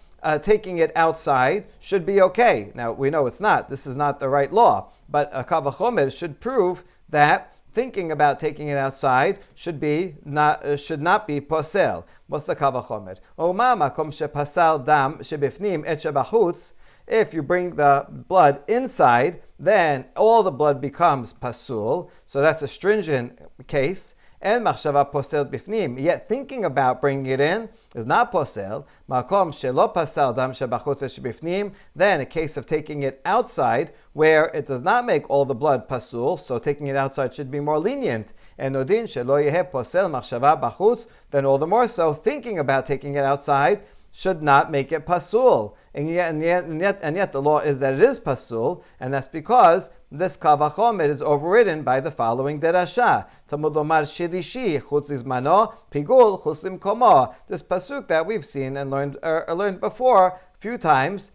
taking it outside should be okay. Now, we know it's not. This is not the right law. But a kal vachomer should prove that thinking about taking it outside should not be posel. What's the kal vachomer? Oma makom shepasal dam shebifnim et shebachutz. If you bring the blood inside, then all the blood becomes pasul. So that's a stringent case. And machshava posel bifnim. Yet thinking about bringing it in is not posel. Makom shelo pasal dam shebachutz et shebifnim. Then a case of taking it outside, where it does not make all the blood pasul. So taking it outside should be more lenient. And odin shelo yehe posel machshava bachutz. Then all the more so, thinking about taking it outside should not make it pasul. And yet the law is that it is pasul, and that's because this kal vachomer is overridden by the following derasha. Talmud omar shirishi chutz lizmano pigul chutz limkomo. This pasuk that we've seen and learned before a few times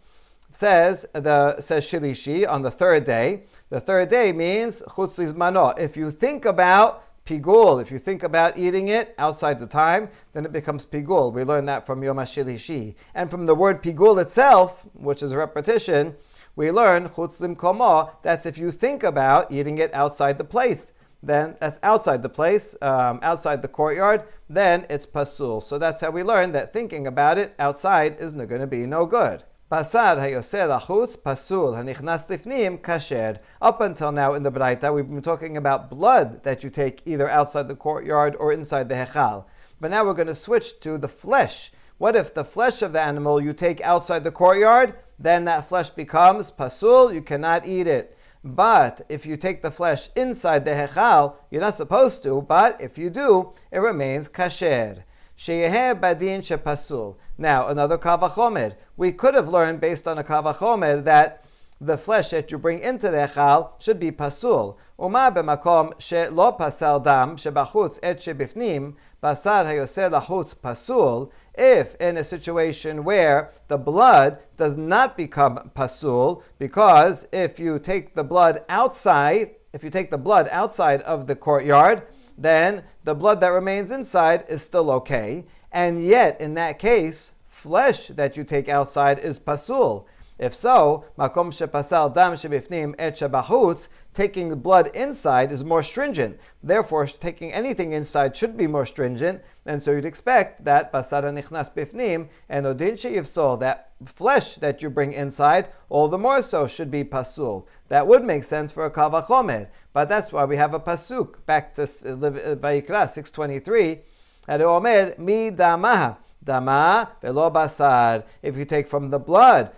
says shirishi on the third day. The third day means chutz lizmano. If you think about pigul, if you think about eating it outside the time, then it becomes pigul. We learn that from Yom HaShilishi. And from the word pigul itself, which is a repetition, we learn chutz limkomo, that's if you think about eating it outside the place. then that's outside the place, outside the courtyard, then it's pasul. So that's how we learn that thinking about it outside is going to be no good. Basar hayoseh lachutz pasul hanichnas lifnim kasher. Up until now in the Braita, we've been talking about blood that you take either outside the courtyard or inside the hechal. But now we're going to switch to the flesh. What if the flesh of the animal you take outside the courtyard? Then that flesh becomes pasul, you cannot eat it. But if you take the flesh inside the hechal, you're not supposed to, but if you do, it remains kasher. Sheyeheh badin shepasul. Now, another kal vachomer. We could have learned based on a kal vachomer that the flesh that you bring into the echal should be pasul. Uma b'makom she'lo pasal dam shebachutz et shebifnim basar hayoseh lachutz pasul. If in a situation where the blood does not become pasul, because if you take the blood outside of the courtyard, then the blood that remains inside is still okay. And yet, in that case, flesh that you take outside is pasul. If so, makom shepasal dam shebifnim et shebachutz, taking the blood inside is more stringent. Therefore, taking anything inside should be more stringent. And so you'd expect that basar nichnas bifnim and odin sheyivsol, that flesh that you bring inside, all the more so should be pasul. That would make sense for a kal vachomer, but that's why we have a pasuk. Back to Vayikra 6:23, and it omer mi damah. Dama velo basar. If you take from the blood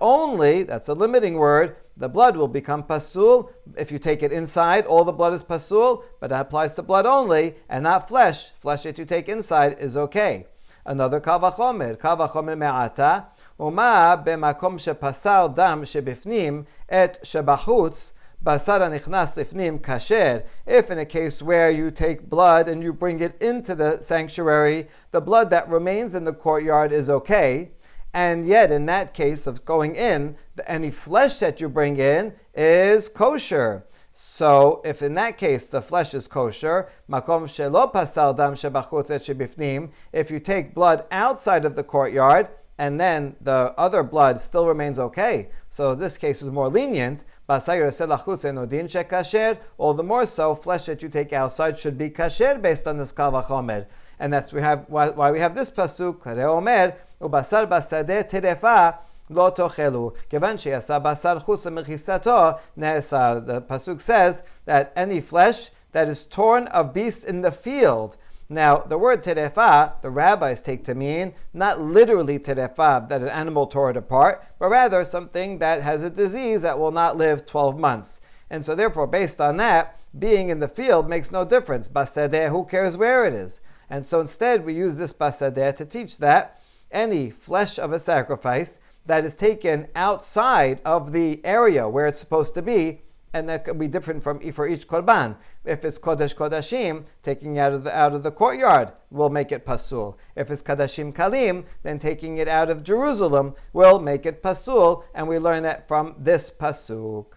only, that's a limiting word, the blood will become pasul. If you take it inside, all the blood is pasul, but that applies to blood only, and not flesh. Flesh that you take inside is okay. Another kal vachomer me'ata, uma b'makom shepasal dam shebifnim et shebachutz, basar nichnas lifnim kasher. If in a case where you take blood and you bring it into the sanctuary, the blood that remains in the courtyard is okay, and yet in that case of going in, any flesh that you bring in is kosher. So if in that case the flesh is kosher, makom shelo pasal dam shebachutz et shebifnim, if you take blood outside of the courtyard and then the other blood still remains okay, so this case is more lenient, all the more so, flesh that you take outside should be kasher based on this kal vachomer. And that's why we have this pasuk, Re'omer, ubasar basadeh terefa lo tochelu. Kevan sheyasa basar chutz mechisato ne'esar. The pasuk says that any flesh that is torn of beasts in the field. Now, the word terefa, the rabbis take to mean not literally terefa, that an animal tore it apart, but rather something that has a disease that will not live 12 months. And so therefore, based on that, being in the field makes no difference. Basadeh, who cares where it is? And so instead, we use this basadeh to teach that any flesh of a sacrifice that is taken outside of the area where it's supposed to be, and that could be different for each korban. If it's kodesh kodashim, taking out of the courtyard will make it pasul. If it's kadashim kalim, then taking it out of Jerusalem will make it pasul, and we learn that from this pasuk.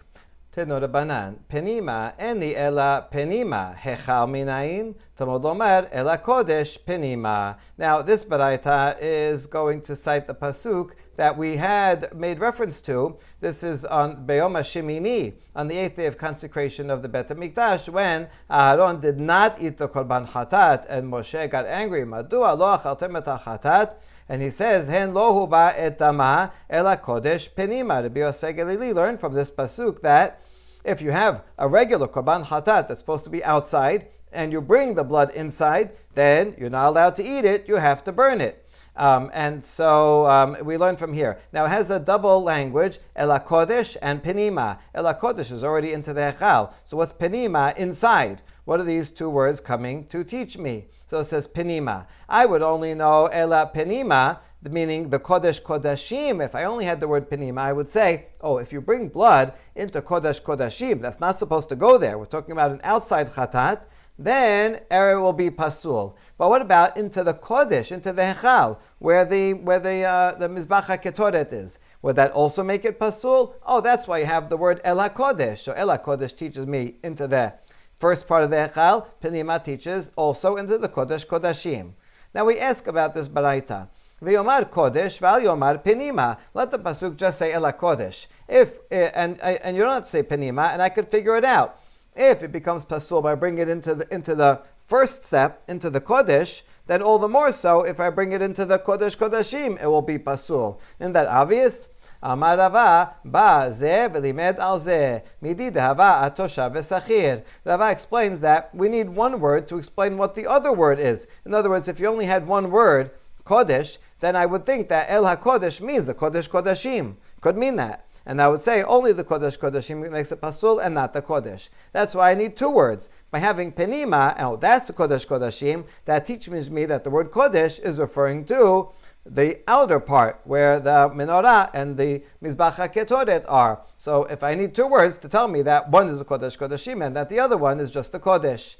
Tenor banan penima eni ela penima hechal minayin Talmud omer ela kodesh penima. Now this baraita is going to cite the pasuk that we had made reference to. This is on Beyom HaShemini, on the 8th day of consecration of the Bet HaMikdash, when Aaron did not eat the korban chatat, and Moshe got angry. Madua lo achaltem et hachatat? And he says, Hen lo huba et dama ela kodesh penima. Rabbi Yosef Galili learned from this pasuk that if you have a regular korban chatat that's supposed to be outside, and you bring the blood inside, then you're not allowed to eat it, you have to burn it. And so we learn from here. Now it has a double language, Ela Kodesh and Penima. Ela Kodesh is already into the Echal. So what's Penima? Inside. What are these two words coming to teach me? So it says Penima. I would only know Ela Penima, meaning the Kodesh Kodashim. If I only had the word Penima, I would say, if you bring blood into Kodesh Kodashim, that's not supposed to go there. We're talking about an outside Chatat, then it will be pasul. But what about into the kodesh, into the hechal, where the mizbach haketoret is? Would that also make it pasul? That's why you have the word el hakodesh. So el hakodesh teaches me into the first part of the hechal. Penima teaches also into the kodesh kodashim. Now we ask about this baraita. V'yomar kodesh v'al yomar penima. Let the pasuk just say el hakodesh. And you don't have to say penima, and I could figure it out. If it becomes pasul by bringing it into the first step, into the Kodesh, then all the more so if I bring it into the Kodesh Kodashim, it will be pasul. Isn't that obvious? Amar Rava, ba ze v'limed al ze, midi dehava atoshav v'sachir. Rava explains that we need one word to explain what the other word is. In other words, if you only had one word, Kodesh, then I would think that El HaKodesh means the Kodesh Kodashim. Could mean that. And I would say only the Kodesh Kodashim makes it pasul and not the Kodesh. That's why I need two words. By having penima, oh, that's the Kodesh Kodashim, that teaches me that the word Kodesh is referring to the outer part, where the menorah and the Mizbach HaKetoret are. So if I need two words to tell me that one is the Kodesh Kodashim and that the other one is just the Kodesh.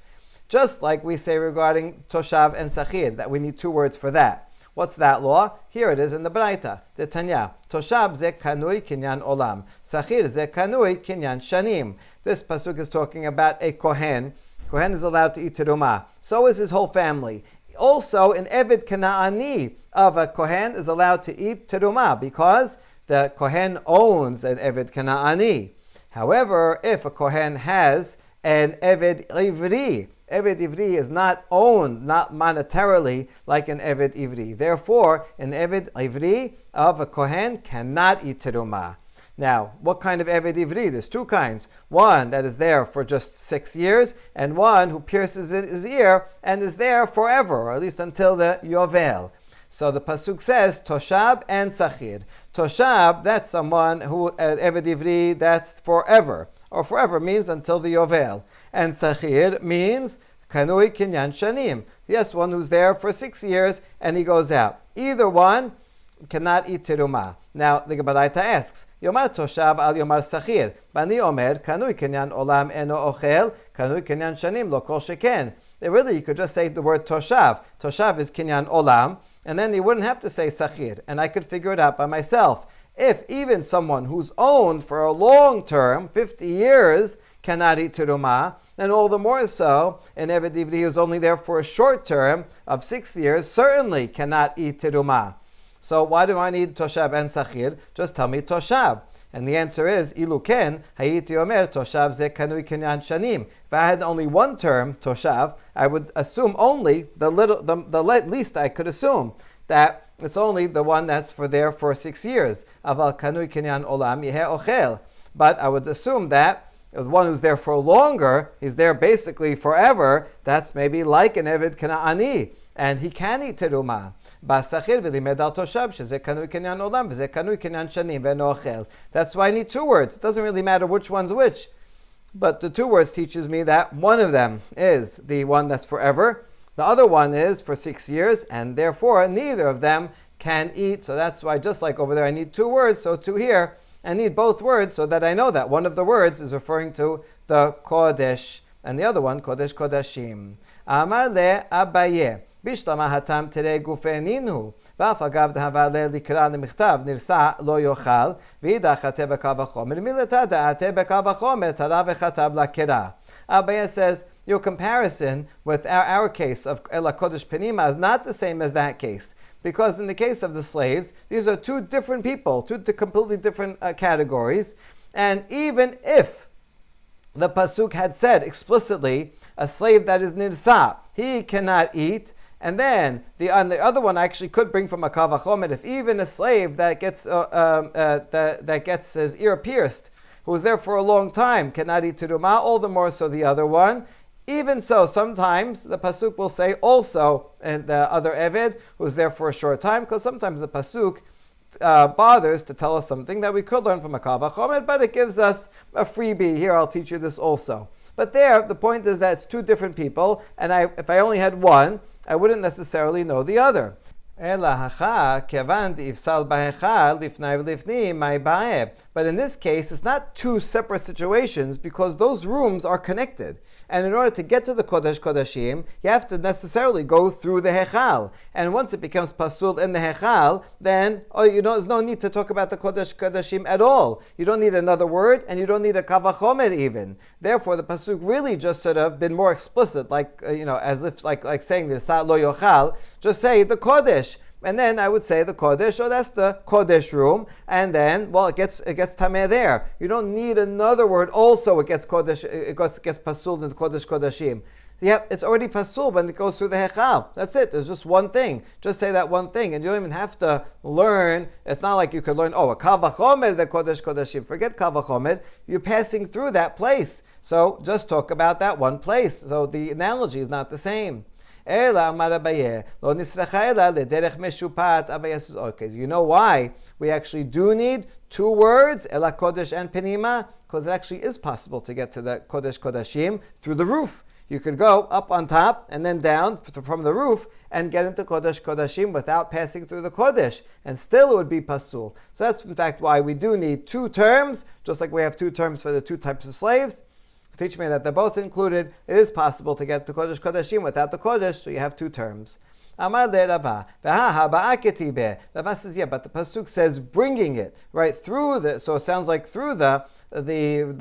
Just like we say regarding Toshav and Sachir, that we need two words for that. What's that law? Here it is in the Braita, the Tanya. Toshav ze kanui kinyan olam. Sachir ze kanui kinyan shanim. This pasuk is talking about a Kohen. Kohen is allowed to eat terumah. So is his whole family. Also, an Eved Kana'ani of a Kohen is allowed to eat terumah because the Kohen owns an Eved Kana'ani. However, if a Kohen has an Eved Ivri, Eved Ivri is not owned, not monetarily, like an Eved Ivri. Therefore, an Eved Ivri of a Kohen cannot eat terumah. Now, what kind of Eved Ivri? There's two kinds. One that is there for just 6 years, and one who pierces his ear and is there forever, or at least until the Yovel. So the pasuk says, Toshab and Sachir. Toshab, that's someone who, Eved Ivri, that's forever. Or forever means until the Yovel. And Sachir means Kanui Kinyan Shanim. Yes, one who's there for 6 years and he goes out. Either one cannot eat terumah. Now the Braita asks, Yomar Toshav al Yomar Sachir. Bani Omer, Kanui Kinyan Olam Eno Ochel, Kanui Kinyan Shanim Lo Kol Sheken. Really, you could just say the word Toshav. Toshav is Kinyan Olam, and then you wouldn't have to say Sachir, and I could figure it out by myself. If even someone who's owned for a long term, 50 years, cannot eat terumah, then all the more so, an Eved Ivri who's only there for a short term of 6 years certainly cannot eat terumah. So why do I need Toshav and Sachir? Just tell me Toshav. And the answer is, Ilu ken, hayiti omer, Toshav ze kanui kinyan shanim. If I had only one term, Toshav, I would assume only the least I could assume, that it's only the one that's there for 6 years. Aval kanui kinyan olam yehe ochel. But I would assume that the one who's there for longer, he's there basically forever, that's maybe like an Eved Kana'ani, and he can eat terumah. That's why I need two words. It doesn't really matter which one's which. But the two words teaches me that one of them is the one that's forever. The other one is for 6 years, and therefore neither of them can eat. So that's why, just like over there, I need two words, so too here, I need both words so that I know that one of the words is referring to the Kodesh, and the other one, Kodesh Kodashim. Amar le Abaye. Bishlama hatam tere gufeninu. ואף אגב דהבה לקרוא למכתב נרסע לא יאכל ואידך עתה בקו החומר מילתא דעתה בקו החומר תרה וכתב לקרא. Abaya says your comparison with our case of Ela Kodesh Penima is not the same as that case. Because in the case of the slaves, these are two different people, two completely different categories. And even if the Pasuk had said explicitly, a slave that is nirsa, he cannot eat, and then the other one I actually could bring from a kavachomet, if even a slave that gets that gets his ear pierced, who was there for a long time, cannot eat terumah, all the more so the other one. Even so, sometimes the pasuk will say also, and the other eved who was there for a short time, because sometimes the pasuk bothers to tell us something that we could learn from a kavachomet, but it gives us a freebie. Here, I'll teach you this also. But there, the point is that it's two different people, and if I only had one, I wouldn't necessarily know the other. But in this case, it's not two separate situations because those rooms are connected. And in order to get to the Kodesh Kodashim, you have to necessarily go through the Hechal. And once it becomes Pasul in the Hechal, then there's no need to talk about the Kodesh Kodashim at all. You don't need another word, and you don't need a Kavachomer even. Therefore, the Pasuk really just sort of been more explicit, like as if like saying the Sa lo yochal, just say the Kodesh. and then I would say the Kodesh, that's the Kodesh room, and then, it gets Tameh there. You don't need another word also, it gets Kodesh, it gets Pasul in the Kodesh Kodashim. Yep, it's already Pasul when it goes through the Hechal. That's it, there's just one thing. Just say that one thing, and you don't even have to learn. It's not like you could learn, a Kal Vachomer, the Kodesh Kodashim. Forget Kal Vachomer, you're passing through that place. So just talk about that one place. So the analogy is not the same. Okay, you know why we actually do need two words, Ela Kodesh and Penima? Because it actually is possible to get to the Kodesh Kodashim through the roof. You could go up on top and then down from the roof and get into Kodesh Kodashim without passing through the Kodesh, and still it would be Pasul. So that's in fact why we do need two terms, just like we have two terms for the two types of slaves. Teach me that they're both included. It is possible to get to Kodesh Kodashim without the Kodesh, so you have two terms. Amar le Rava, Rava says, but the pasuk says bringing it right through the. So it sounds like through the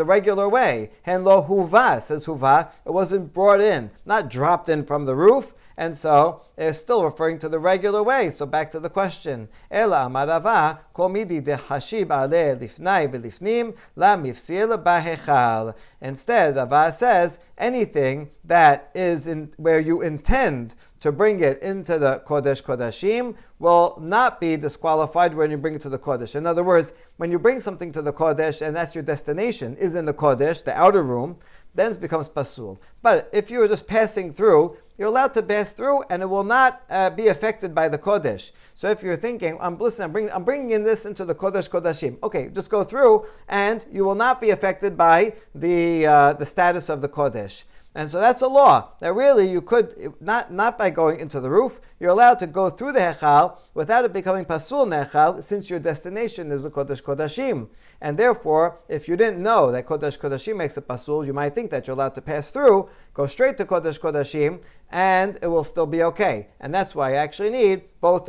regular way. Hen lo huva, says huva. It wasn't brought in, not dropped in from the roof. And so it's still referring to the regular way. So back to the question. Ela amar Rava, kol midi dehashib ale lifnai v'lifnim la mifsil b'hechal. Instead, Rava says anything that is where you intend to bring it into the Kodesh Kodashim will not be disqualified when you bring it to the Kodesh. In other words, when you bring something to the Kodesh and that's your destination, is in the Kodesh, the outer room, then it becomes Pasul. But if you are just passing through, you're allowed to pass through and it will not be affected by the Kodesh. So if you're thinking, I'm bringing in this into the Kodesh Kodashim. Okay, just go through and you will not be affected by the status of the Kodesh. And so that's a law, that really you could, not by going into the roof, you're allowed to go through the Hechal without it becoming Pasul in the Hechal, since your destination is the Kodesh Kodashim. And therefore, if you didn't know that Kodesh Kodashim makes it Pasul, you might think that you're allowed to pass through, go straight to Kodesh Kodashim, and it will still be okay. And that's why I actually need both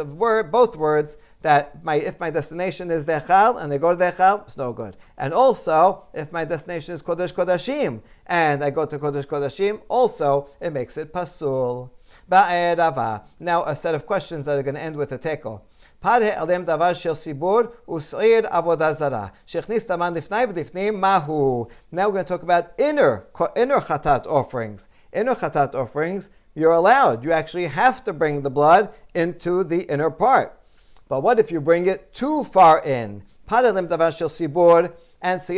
words, that if my destination is the Echal and they go to the Echal, it's no good. And also, if my destination is Kodesh Kodashim and I go to Kodesh Kodashim, also it makes it Pasul. Now a set of questions that are going to end with a teko. Now we're going to talk about inner chatat offerings. Inner chatat offerings, you're allowed. You actually have to bring the blood into the inner part. But what if you bring it too far in? And seir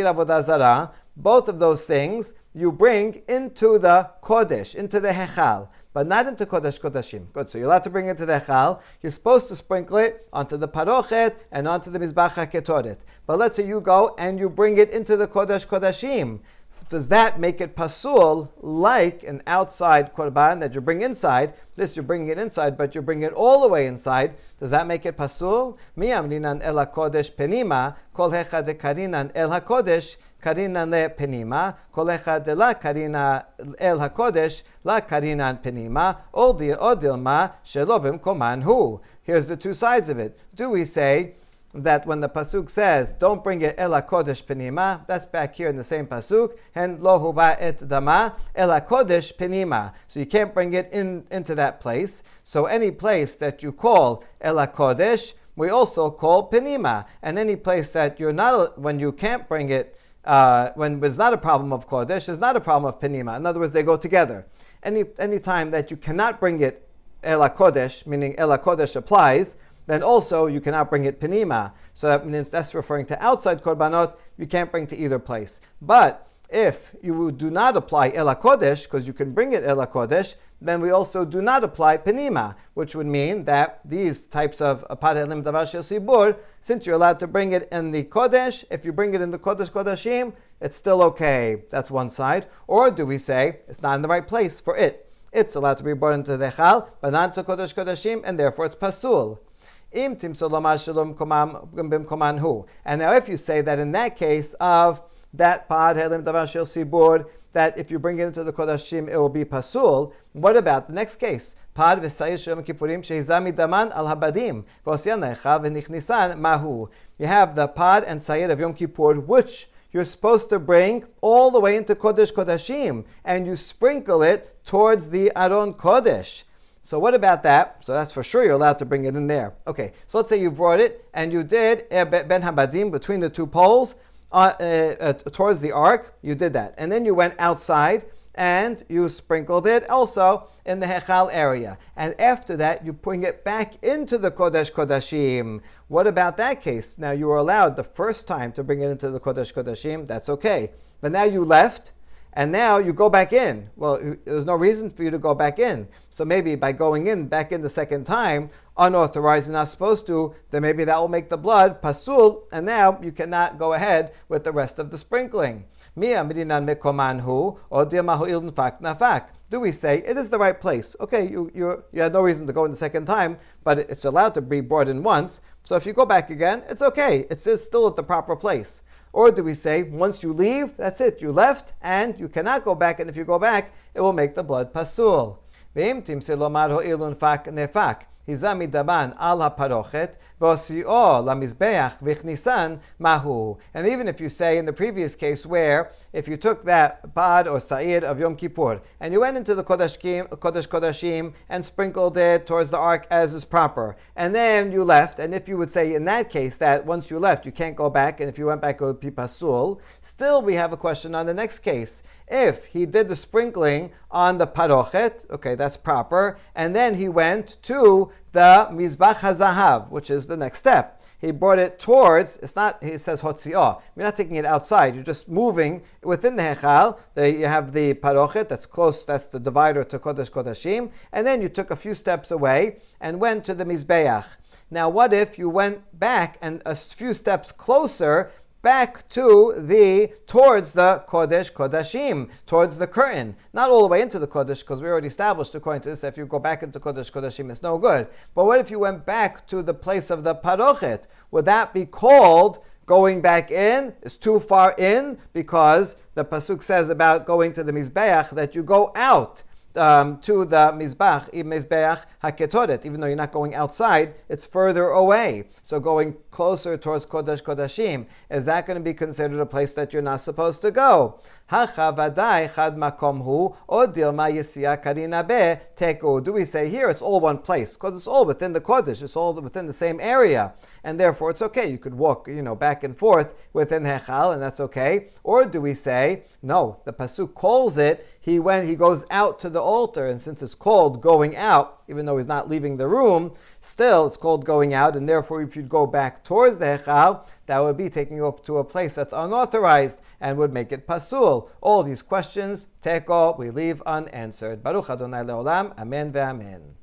avodah zarah, both of those things you bring into the Kodesh, into the Hechal, but not into Kodesh Kodashim. Good, so you're allowed to bring it to the Hechal. You're supposed to sprinkle it onto the Parochet and onto the Mizbach HaKetoret. But let's say you go and you bring it into the Kodesh Kodashim. Does that make it Pasul like an outside Korban that you bring inside? This you're bringing it inside, but you bring it all the way inside. Does that make it Pasul? Mi amrinan el HaKodesh penima, kol hecha de karinan el HaKodesh, karinan le penima, kol hecha de la karina el HaKodesh, la karinan penima, odilma shelobim koman hu. Here's the two sides of it. Do we say that when the pasuk says, don't bring it el kodesh penima, that's back here in the same pasuk, and lo huba et dama el kodesh penima. So you can't bring it into that place. So any place that you call el kodesh, we also call penima. And any place that you're not, when you can't bring it, when there's not a problem of kodesh, there's not a problem of penima. In other words, they go together. Any time that you cannot bring it el kodesh, meaning el kodesh applies, then also you cannot bring it penima. So that means that's referring to outside korbanot, you can't bring to either place. But if you do not apply el kodesh, because you can bring it el kodesh, then we also do not apply penima, which would mean that these types of parelim davar shel sibur, since you're allowed to bring it in the kodesh, if you bring it in the kodesh kodashim, it's still okay. That's one side. Or do we say it's not in the right place for it? It's allowed to be brought into the echal, but not into kodesh kodashim, and therefore it's pasul. And now if you say that in that case of that pad helim davar shel sibur, that if you bring it into the kodashim it will be pasul, what about the next case? Pad v'sayir shel kippurim shehizami daman al habadim v'osyan lecha v'nichnisan mahu. You have the pad and sayir of Yom Kippur, which you're supposed to bring all the way into Kodesh Kodashim, and you sprinkle it towards the Aron Kodesh. So what about that? So that's for sure you're allowed to bring it in there. Okay, so let's say you brought it and you did ben habadim, between the two poles, towards the ark. You did that. And then you went outside and you sprinkled it also in the Hechal area. And after that, you bring it back into the Kodesh Kodashim. What about that case? Now, you were allowed the first time to bring it into the Kodesh Kodashim. That's okay. But now you left, and now you go back in. Well, there's no reason for you to go back in. So maybe by going back in the second time, unauthorized and not supposed to, then maybe that will make the blood pasul, and now you cannot go ahead with the rest of the sprinkling. Do we say it is the right place? Okay, you had no reason to go in the second time, but it's allowed to be brought in once. So if you go back again, it's okay. It's still at the proper place. Or do we say once you leave, that's it, you left, and you cannot go back, and if you go back, it will make the blood pasul. Hizami daban al haparochet v'osio lamizbeach v'chnisan mahu. And even if you say in the previous case where if you took that pad or sa'id of Yom Kippur and you went into the Kodesh Kodashim and sprinkled it towards the ark as is proper, and then you left, and if you would say in that case that once you left you can't go back, and if you went back it would be pasul, still we have a question on the next case. If he did the sprinkling on the parochet, okay, that's proper, and then he went to the Mizbach HaZahav, which is the next step. He brought it towards, it's not, he says Hotzi'ah. You're not taking it outside, you're just moving within the Hechal. You have the parochet, that's close, that's the divider to Kodesh Kodashim, and then you took a few steps away and went to the Mizbeach. Now what if you went back and a few steps closer, back to towards the Kodesh Kodashim, towards the curtain. Not all the way into the Kodesh, because we already established according to this, if you go back into Kodesh Kodashim, it's no good. But what if you went back to the place of the Parochet? Would that be called going back in? It's too far in, because the Pasuk says about going to the Mizbeach that you go out to the Mizbeach HaKetoret. Even though you're not going outside, it's further away. So going closer towards Kodesh Kodashim, is that going to be considered a place that you're not supposed to go? Do we say here it's all one place? Because it's all within the Kodesh, it's all within the same area. And therefore it's okay. You could walk, back and forth within Hechal, and that's okay. Or do we say, no, the Pasuk calls it, he goes out to the altar, and since it's called going out, even though he's not leaving the room, still it's called going out, and therefore if you'd go back towards the Hechal, that would be taking you up to a place that's unauthorized and would make it pasul. All these questions, teko, we leave unanswered. Baruch Adonai Leolam, Amen ve'amen.